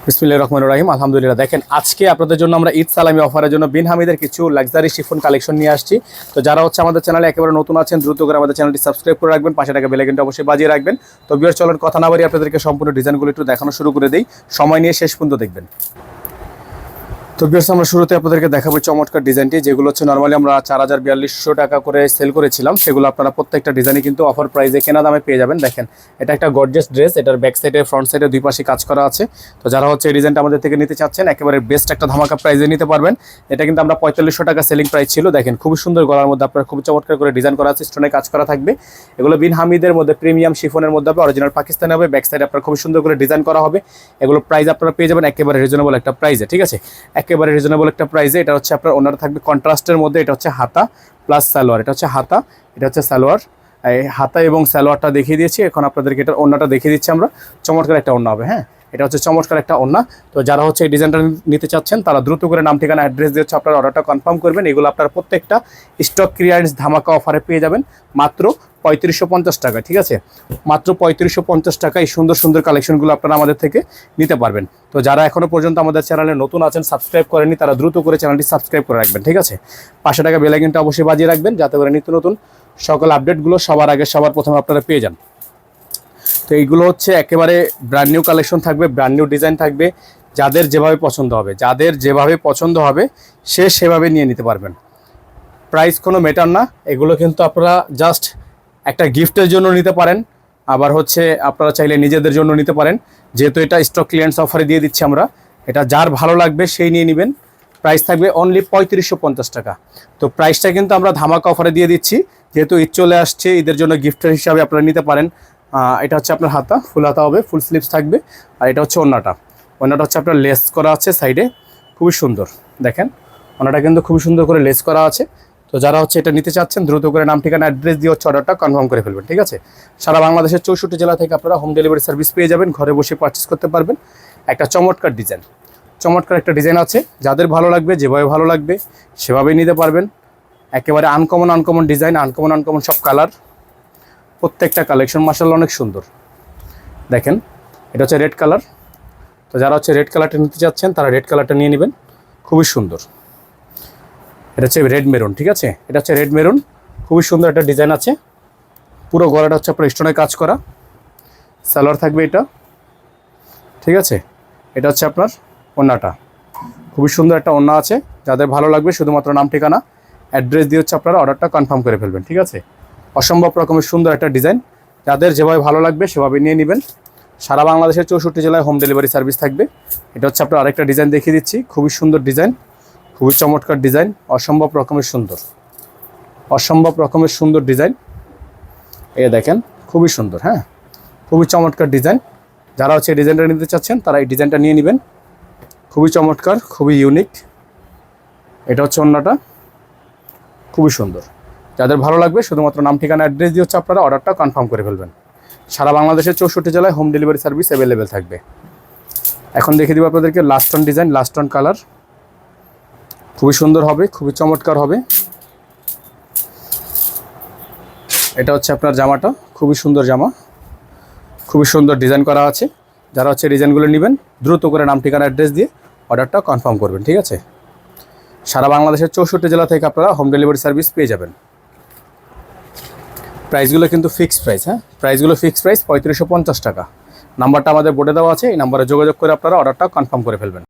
বিসমিল্লাহির রহমানির রহিম। আলহামদুলিল্লাহ। দেখেন আজকে আপনাদের জন্য আমরা ঈদ সালামি অফারের জন্য বিন হামিদের কিছু লাক্সারি শিফন কালেকশন নিয়ে আসছি। তো যারা আমাদের চ্যানেলে একেবারে নতুন আছেন দ্রুত করে আমাদের চ্যানেলটি সাবস্ক্রাইব করে রাখবেন, পাশে থাকা বেল আইকনটি অবশ্যই বাজিয়ে রাখবেন। তো ভিউয়ার্স চলেন কথা না বাড়িয়ে আপনাদেরকে সম্পূর্ণ ডিজাইনগুলো একটু দেখানো শুরু করে দেই, সময় নিয়ে শেষ পর্যন্ত দেখবেন। তো ভিউয়ার্স আমরা শুরুতে আপনাদেরকে দেখাবো চমৎকার ডিজাইনটি, যেগুলো নরমালি আমরা 4042 টাকা করে সেল করেছিলাম, সেগুলো আপনারা প্রত্যেকটা ডিজাইনই কিন্তু অফার প্রাইসে কেনা দামে পেয়ে যাবেন। দেখেন এটা একটা গর্জিয়াস ড্রেস, এটার ব্যাক সাইডে ফ্রন্ট সাইডে দুই পাশে কাজ করা আছে। তো যারা এই ডিজাইনটা আমাদের থেকে নিতে চাচ্ছেন একেবারে বেস্ট একটা ধামাকা প্রাইসে নিতে পারবেন। এটা কিন্তু আমরা 4500 টাকা সেলিং প্রাইস ছিল। দেখেন খুবই সুন্দর গলার মধ্যে আপনারা খুব চমৎকার করে ডিজাইন করা আছে, স্টোনে কাজ করা থাকবে। এগুলো বিন হামিদের মধ্যে প্রিমিয়াম শিফনের মধ্যে হবে, অরিজিনাল পাকিস্তানি হবে। ব্যাক সাইডে আপনারা খুব সুন্দর করে ডিজাইন করা হবে। এগুলো প্রাইস আপনারা পেয়ে যাবেন একেবারে রিজনেবল একটা প্রাইসে, ঠিক আছে, একেবারে রিজনেবল একটা প্রাইসে। এটা আপনার ওনার থাকবে কন্ট্রাস্টের মধ্যে, এটা হাতা প্লাস সালোয়ার, এটা হাতা, এটা সালোয়ার। এই হাতা এবং সালোয়ারটা দেখিয়ে দিয়েছি, এখন আপনাদেরকে এটা ওন্নাটা দেখিয়ে দিচ্ছি আমরা। চমৎকার একটা ওন্না হবে, হ্যাঁ, এটা চমৎকার একটা ওন্না। তো যারা এই ডিজাইনটা নিতে চাচ্ছেন তারা দ্রুত করে নাম ঠিকানা অ্যাড্রেস দিয়ে আপনার অর্ডারটা কনফার্ম করবেন। এগুলো আপনার প্রত্যেকটা স্টক ক্লিয়ারেন্স ধামাকা অফারে পেয়ে যাবেন মাত্র 3550 টাকা, ঠিক আছে, মাত্র 3550 টাকা। এই সুন্দর সুন্দর কালেকশনগুলো আপনারা আমাদের থেকে নিতে পারবেন। তো যারা এখনো পর্যন্ত আমাদের চ্যানেলে নতুন আছেন, সাবস্ক্রাইব করেনি, তারা দ্রুত করে চ্যানেলটি সাবস্ক্রাইব করে রাখবেন, ঠিক আছে, পাশে টাকা বেল আইকনটা অবশ্যই বাজিয়ে রাখবেন, যাতে করে নিত্য নতুন সকল আপডেটগুলো সবার আগে সবার প্রথমে আপনারা পেয়ে যান। তো এইগুলো একেবারে ব্র্যান্ড নিউ কালেকশন থাকবে, ব্র্যান্ড নিউ ডিজাইন থাকবে। যাদের যেভাবে পছন্দ হবে সে সেভাবে নিয়ে নিতে পারবেন। প্রাইস কোনো ম্যাটার না, এগুলো কিন্তু আপনারা জাস্ট একটা গিফটের জন্য নিতে পারেন, আবার আপনারা চাইলে নিজেদের জন্য নিতে পারেন। যেহেতু এটা স্টক ক্লিয়ারেন্স অফারে দিয়ে দিচ্ছি আমরা, এটা যার ভালো লাগবে সেই নিয়ে নেবেন। প্রাইস থাকবে অনলি 3550 টাকা। তো প্রাইসটা কিন্তু আমরা ধামাকা অফারে দিয়ে দিচ্ছি, যেহেতু ঈদ চলে আসছে, ঈদের জন্য গিফটের হিসাবে আপনারা নিতে পারেন। এটা আপনার হাতা, ফুল হাতা হবে, ফুল স্লিভস থাকবে। আর এটা ওন্নাটা আপনার লেস করা আছে সাইডে, খুবই সুন্দর। দেখেন ওন্নাটা কিন্তু খুবই সুন্দর করে লেস করা আছে। তো যারা এটা নিতে চাচ্ছেন দ্রুত করে নাম ঠিকানা অ্যাড্রেস দিয়ে অর্ডারটা কনফার্ম করে ফেলবেন, ঠিক আছে। সারা বাংলাদেশের 64 জেলা থেকে আপনারা হোম ডেলিভারি সার্ভিস পেয়ে যাবেন, ঘরে বসে পারচেস করতে পারবেন। একটা চমৎকার ডিজাইন, চমৎকার একটা ডিজাইন আছে, যাদের ভালো লাগবে, যেভাবে ভালো লাগবে সেভাবেই নিতে পারবেন। একেবারে আনকমন ডিজাইন, আনকমন সব কালার, প্রত্যেকটা কালেকশন মাশাআল্লাহ অনেক সুন্দর। দেখেন এটা রেড কালার। তো যারা রেড কালারটা নিতে চাচ্ছেন তারা রেড কালারটা নিয়ে নেবেন, খুবই সুন্দর। এটা রেড মেরুন, ঠিক আছে, এটা রেড মেরুন, খুবই সুন্দর একটা ডিজাইন আছে। পুরো গলাটা আপনার স্টোনে কাজ করা, সালোয়ার থাকবে এটা, ঠিক আছে। এটা আপনার ওন্নাটা, খুবই সুন্দর একটা ওন্না আছে। যাদের ভালো লাগবে শুধুমাত্র নাম ঠিকানা অ্যাড্রেস দিয়ে আপনারা অর্ডারটা কনফার্ম করে ফেলবেন, ঠিক আছে। অসম্ভব রকমের সুন্দর একটা ডিজাইন, যাদের যেভাবে ভালো লাগবে সেভাবে নিয়ে নেবেন। সারা বাংলাদেশের 64 জেলায় হোম ডেলিভারি সার্ভিস থাকবে। এটা আপনার আরেকটা ডিজাইন দেখিয়ে দিচ্ছি, খুবই সুন্দর ডিজাইন, খুবই চমৎকার ডিজাইন, অসম্ভব রকমের সুন্দর ডিজাইন। এই দেখেন খুবই সুন্দর, হ্যাঁ, খুবই চমৎকার ডিজাইন। যারা এই ডিজাইনটা নিতে চাচ্ছেন তারা এই ডিজাইনটা নিয়ে নেবেন, খুবই চমৎকার, খুবই ইউনিক। এটা ওন্নাটা, খুবই সুন্দর। যাদের ভালো লাগবে শুধুমাত্র নাম ঠিকানা অ্যাড্রেস দিয়ে আপনারা অর্ডারটা কনফার্ম করে ফেলবেন। সারা বাংলাদেশের 64 জেলায় হোম ডেলিভারি সার্ভিস অ্যাভেলেবেল থাকবে। এখন দেখিয়ে দিব আপনাদেরকে last on design, last on colour, খুবই সুন্দর হবে, খুবই চমৎকার হবে। এটা আপনার জামাটা, খুবই সুন্দর জামা, খুবই সুন্দর ডিজাইন করা আছে। যারা ডিজাইনগুলো নেবেন দ্রুত করে নাম ঠিকানা অ্যাড্রেস দিয়ে অর্ডারটা কনফার্ম করবেন, ঠিক আছে। সারা বাংলাদেশের 64 জেলা থেকে আপনারা হোম ডেলিভারি সার্ভিস পেয়ে যাবেন। প্রাইসগুলো কিন্তু ফিক্সড প্রাইস, হ্যাঁ, প্রাইসগুলো ফিক্সড প্রাইস 3550 টাকা। নাম্বারটা আমাদের বোর্ডে দেওয়া আছে, এই নাম্বারে যোগাযোগ করে আপনারা অর্ডারটা কনফার্ম করে ফেলবেন।